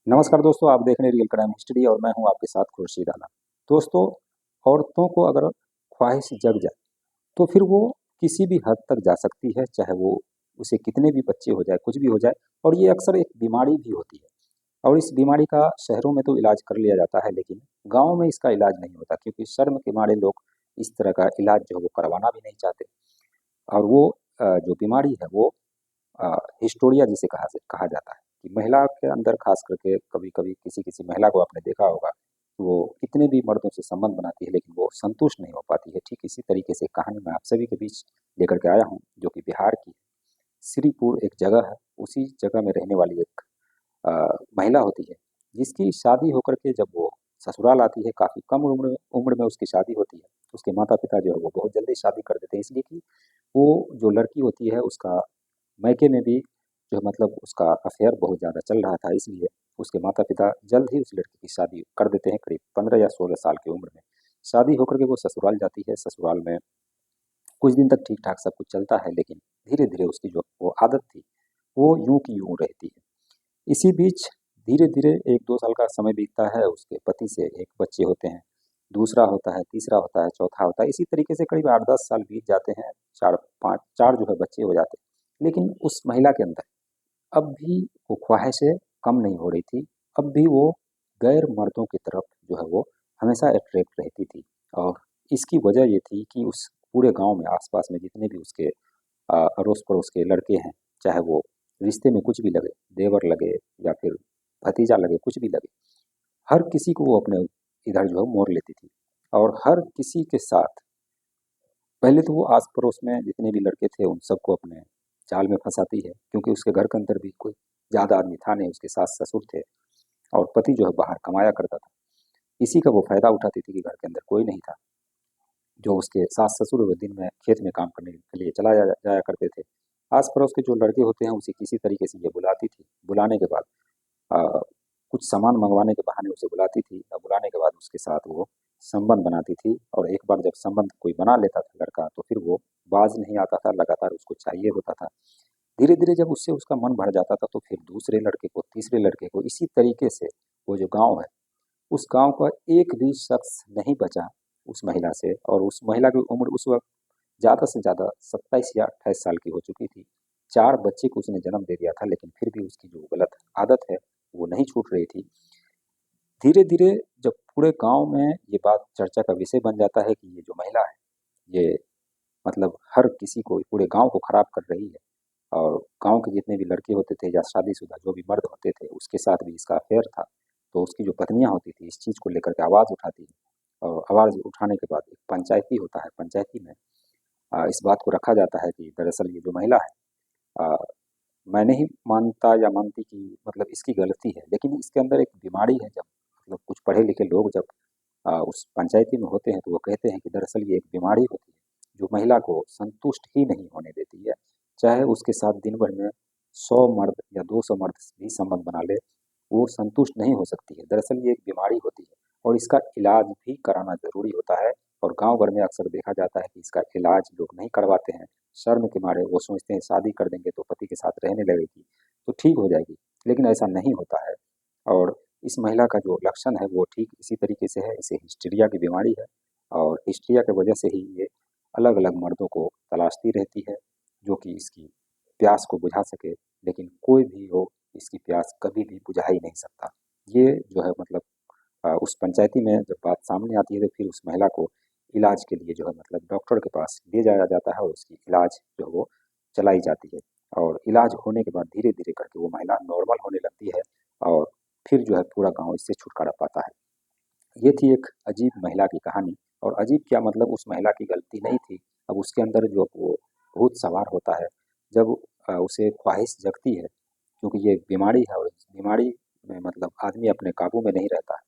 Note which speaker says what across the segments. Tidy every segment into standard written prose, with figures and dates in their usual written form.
Speaker 1: नमस्कार दोस्तों, आप देख रहे हैं रियल क्राइम हिस्ट्री और मैं हूं आपके साथ खुर्शीद आलम। दोस्तों, औरतों को अगर ख्वाहिश जग जाए तो फिर वो किसी भी हद तक जा सकती है, चाहे वो उसे कितने भी बच्चे हो जाए, कुछ भी हो जाए। और ये अक्सर एक बीमारी भी होती है और इस बीमारी का शहरों में तो इलाज कर लिया जाता है, लेकिन गाँव में इसका इलाज नहीं होता क्योंकि शर्म के मारे लोग इस तरह का इलाज जो है वो करवाना भी नहीं चाहते। और वो जो बीमारी है वो हिस्टोरिया जिसे कहा जाता है कि महिला के अंदर खास करके कभी-कभी किसी-किसी महिला को आपने देखा होगा कि वो कितने भी मर्दों से संबंध बनाती है लेकिन वो संतुष्ट नहीं हो पाती है। ठीक इसी तरीके से कहानी मैं आप सभी के बीच लेकर के आया हूँ, जो कि बिहार की श्रीपुर एक जगह है। उसी जगह में रहने वाली एक अ, महिला होती है, जिसकी शादी होकर के जब वो ससुराल आती है, काफ़ी कम उम्र उम्र में उसकी शादी होती है। उसके माता-पिता जो है वो बहुत जल्दी शादी कर देते हैं, इसलिए कि वो जो लड़की होती है उसका मायके में भी जो है मतलब उसका अफेयर बहुत ज़्यादा चल रहा था, इसलिए उसके माता-पिता जल्द ही उस लड़की की शादी कर देते हैं, करीब 15 या 16 साल की उम्र में। शादी होकर के वो ससुराल जाती है, ससुराल में कुछ दिन तक ठीक-ठाक सब कुछ चलता है, लेकिन धीरे-धीरे उसकी जो वो आदत थी, वो यूँ की यूँ रहती है। इसी बीच धीरे-धीरे 1-2 साल का समय बीतता है, उसके पति से 1 बच्चे होते हैं, दूसरा होता है, तीसरा होता है, चौथा होता है। इसी तरीके से करीब 8-10 साल बीत जाते हैं, 4 जो है बच्चे हो जाते हैं। लेकिन उस महिला के अंदर अब भी वो ख्वाहिशें कम नहीं हो रही थी, अब भी वो गैर मर्दों की तरफ जो है वो हमेशा अट्रैक्ट रहती थी। और इसकी वजह ये थी कि उस पूरे गाँव में आस-पास में जितने भी उसके अड़ोस-पड़ोस के लड़के हैं, चाहे वो रिश्ते में कुछ भी लगे, देवर लगे या फिर भतीजा लगे, कुछ भी लगे, हर किसी को वो अपने इधर जो है मोड़ लेती थी। और हर किसी के साथ पहले तो वो आस-पड़ोस में जितने भी लड़के थे उन सबको अपने जाल में फँसाती है, क्योंकि उसके घर के अंदर भी कोई ज़्यादा आदमी था नहीं, उसके सास-ससुर थे और पति जो है बाहर कमाया करता था। इसी का वो फ़ायदा उठाती थी कि घर के अंदर कोई नहीं था। जो उसके सास-ससुर वो दिन में खेत में काम करने के लिए चला जाया करते थे। आस-पड़ोस के जो लड़के होते हैं उसे किसी तरीके से ये बुलाती थी। बुलाने के बाद अ, कुछ सामान मँगवाने के बहाने उसे बुलाती थी और बुलाने के बाद उसके साथ वो संबंध बनाती थी। और एक बार जब संबंध कोई बना लेता था लड़का, तो फिर वो बाज़ नहीं आता था, लगातार उसको चाहिए होता था। धीरे-धीरे जब उससे उसका मन भर जाता था, तो फिर दूसरे लड़के को, तीसरे लड़के को, इसी तरीके से वो जो गाँव है, उस गाँव का एक भी शख्स नहीं बचा उस महिला से। और उस महिला की उम्र उस वक़्त ज़्यादा से ज़्यादा 27 या 28 साल की हो चुकी थी। 4 बच्चे को उसने जन्म दे दिया था, लेकिन फिर भी उसकी जो गलत आदत है, वो नहीं छूट रही थी। धीरे-धीरे जब पूरे गाँव में ये बात चर्चा का विषय बन जाता है कि ये जो महिला है, ये मतलब हर किसी को, पूरे गाँव को खराब कर रही है। और गाँव के जितने भी लड़के होते थे या शादीशुदा जो भी मर्द होते थे, उसके साथ भी इसका अफ़ेयर था। तो उसकी जो पत्नियाँ होती थी, इस चीज़ को लेकर के आवाज़ उठाती हैं और आवाज़ उठाने के बाद एक पंचायती होता है, पंचायती में इस बात को रखा जाता है कि दरअसल ये जो महिला है, अ, मैं नहीं मानता या मानती कि मतलब इसकी गलती है, लेकिन इसके अंदर एक बीमारी है। जब मतलब कुछ पढ़े-लिखे लोग जब उस पंचायती में होते हैं, तो वो कहते हैं कि दरअसल ये एक बीमारी होती है, जो महिला को संतुष्ट ही नहीं होने देती है। चाहे उसके साथ दिन भर में 100 मर्द या 200 मर्द भी संबंध बना ले, वो संतुष्ट नहीं हो सकती है। दरअसल ये एक बीमारी होती है और इसका इलाज भी कराना ज़रूरी होता है। और गाँव भर में अक्सर देखा जाता है कि इसका इलाज लोग नहीं करवाते हैं। शर्म के मारे वो सोचते हैं शादी कर देंगे तो पति के साथ रहने लगेगी, तो ठीक हो जाएगी, लेकिन ऐसा नहीं होता है। और इस महिला का जो लक्षण है वो ठीक इसी तरीके से है, इसे हिस्टीरिया की बीमारी है। और हिस्टीरिया की वजह से ही ये अलग-अलग मर्दों को तलाशती रहती है, जो कि इसकी प्यास को बुझा सके, लेकिन कोई भी हो इसकी प्यास कभी भी बुझा ही नहीं सकता। ये जो है मतलब उस पंचायती में जब बात सामने आती है, तो फिर उस महिला को इलाज के लिए जो है मतलब डॉक्टर के पास ले जाया जाता है और उसकी इलाज जो है वो चलाई जाती है। और इलाज होने के बाद धीरे-धीरे करके वो महिला नॉर्मल होने लगती है और फिर जो है पूरा गाँव इससे छुटकारा पाता है। ये थी एक अजीब महिला की कहानी। और अजीब क्या, मतलब उस महिला की गलती नहीं थी। अब उसके अंदर जो वो भूत सवार होता है, जब उसे ख्वाहिश जगती है, क्योंकि ये एक बीमारी है और इस बीमारी में मतलब आदमी अपने काबू में नहीं रहता है।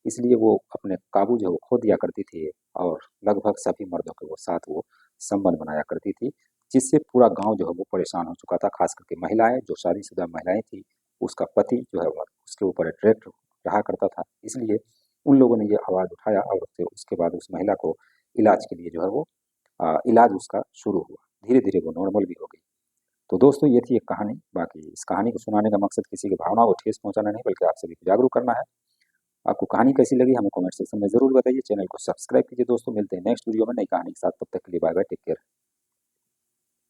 Speaker 1: इसलिए वो अपने काबू जो है वो खो दिया करती थी और लगभग सभी मर्दों के वो साथ वो संबंध बनाया करती थी, जिससे पूरा गाँव जो है वो परेशान हो चुका था। ख़ास करके महिलाएँ, जो शादीशुदा महिलाएँ थी, उसका पति जो है वो उसके ऊपर अट्रैक्ट रहा करता था। इसलिए उन लोगों ने ये आवाज़ उठाया और फिर उसके बाद उस महिला को इलाज के लिए जो है वो इलाज उसका शुरू हुआ। धीरे-धीरे वो नॉर्मल भी हो गई। तो दोस्तों ये थी एक कहानी। बाकी इस कहानी को सुनाने का मकसद किसी की भावनाओं को ठेस पहुंचाना नहीं, बल्कि आप सभी को जागरूक करना है। आपको कहानी कैसी लगी हमें कमेंट सेक्शन में जरूर बताइए। चैनल को सब्सक्राइब कीजिए दोस्तों। मिलते हैं नेक्स्ट वीडियो में नई कहानी के साथ। तब तक के लिए बाय बाय, टेक केयर।